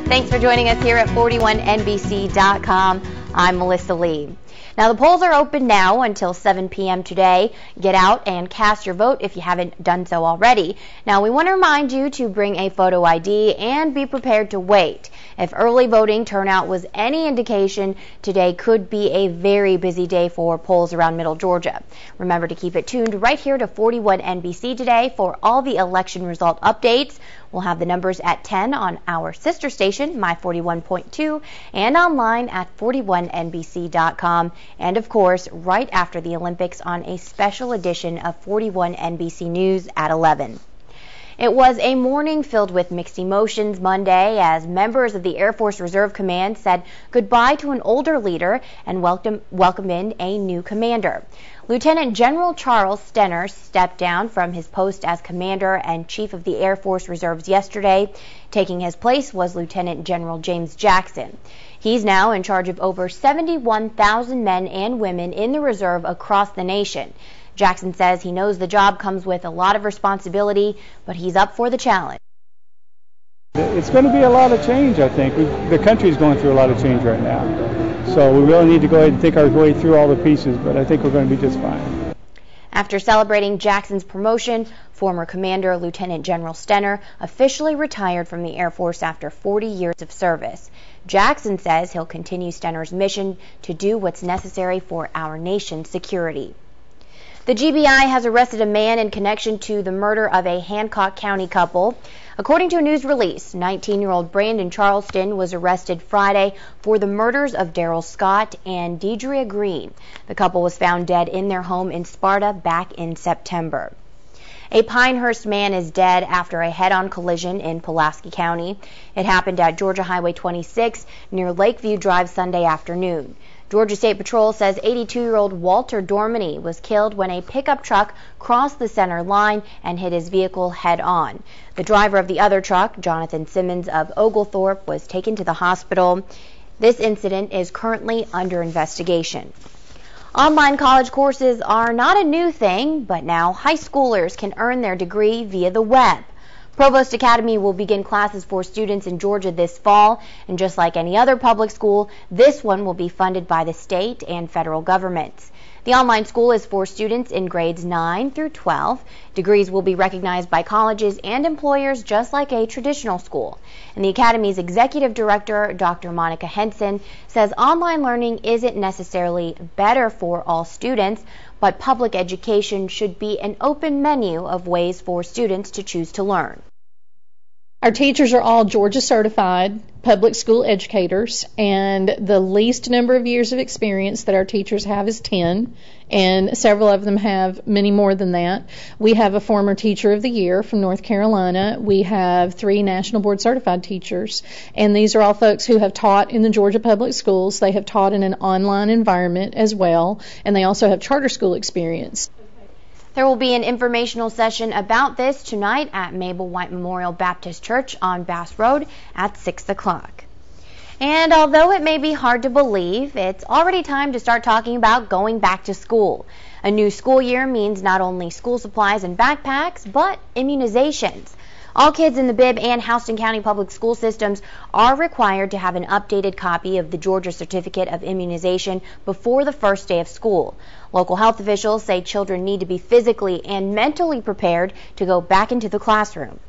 Thanks for joining us here at 41NBC.com. I'm Melissa Lee. Now, the polls are open now until 7 p.m. today. Get out and cast your vote if you haven't done so already. Now, we want to remind you to bring a photo ID and be prepared to wait. If early voting turnout was any indication, today could be a very busy day for polls around Middle Georgia. Remember to keep it tuned right here to 41NBC today for all the election result updates. We'll have the numbers at 10 on our sister station, My 41.2, and online at 41NBC.com. And of course, right after the Olympics on a special edition of 41NBC News at 11. It was a morning filled with mixed emotions Monday as members of the Air Force Reserve Command said goodbye to an older leader and welcomed in a new commander. Lieutenant General Charles Stenner stepped down from his post as commander and chief of the Air Force Reserves yesterday. Taking his place was Lieutenant General James Jackson. He's now in charge of over 71,000 men and women in the reserve across the nation. Jackson says he knows the job comes with a lot of responsibility, but he's up for the challenge. It's going to be a lot of change, I think. The country is going through a lot of change right now. So we really need to go ahead and think our way through all the pieces, but I think we're going to be just fine. After celebrating Jackson's promotion, former Commander Lieutenant General Stenner officially retired from the Air Force after 40 years of service. Jackson says he'll continue Stenner's mission to do what's necessary for our nation's security. The GBI has arrested a man in connection to the murder of a Hancock County couple. According to a news release, 19-year-old Brandon Charleston was arrested Friday for the murders of Daryl Scott and Deidre Green. The couple was found dead in their home in Sparta back in September. A Pinehurst man is dead after a head-on collision in Pulaski County. It happened at Georgia Highway 26 near Lakeview Drive Sunday afternoon. Georgia State Patrol says 82-year-old Walter Dormany was killed when a pickup truck crossed the center line and hit his vehicle head-on. The driver of the other truck, Jonathan Simmons of Oglethorpe, was taken to the hospital. This incident is currently under investigation. Online college courses are not a new thing, but now high schoolers can earn their degree via the web. Provost Academy will begin classes for students in Georgia this fall, and just like any other public school, this one will be funded by the state and federal governments. The online school is for students in grades 9 through 12. Degrees will be recognized by colleges and employers just like a traditional school. And the Academy's executive director, Dr. Monica Henson, says online learning isn't necessarily better for all students, but public education should be an open menu of ways for students to choose to learn. Our teachers are all Georgia certified public school educators, and the least number of years of experience that our teachers have is 10, and several of them have many more than that. We have a former Teacher of the Year from North Carolina. We have 3 National Board Certified teachers, and these are all folks who have taught in the Georgia public schools. They have taught in an online environment as well, and they also have charter school experience. There will be an informational session about this tonight at Mabel White Memorial Baptist Church on Bass Road at 6 o'clock. And although it may be hard to believe, it's already time to start talking about going back to school. A new school year means not only school supplies and backpacks, but immunizations. All kids in the Bibb and Houston County public school systems are required to have an updated copy of the Georgia Certificate of Immunization before the first day of school. Local health officials say children need to be physically and mentally prepared to go back into the classroom.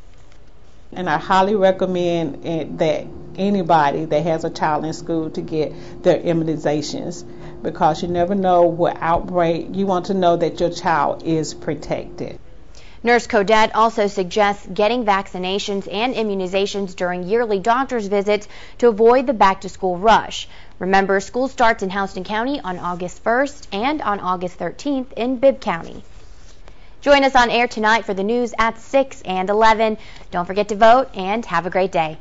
And I highly recommend that anybody that has a child in school to get their immunizations, because you never know what outbreak. You want to know that your child is protected. Nurse Codette also suggests getting vaccinations and immunizations during yearly doctor's visits to avoid the back-to-school rush. Remember, school starts in Houston County on August 1st and on August 13th in Bibb County. Join us on air tonight for the news at 6 and 11. Don't forget to vote and have a great day.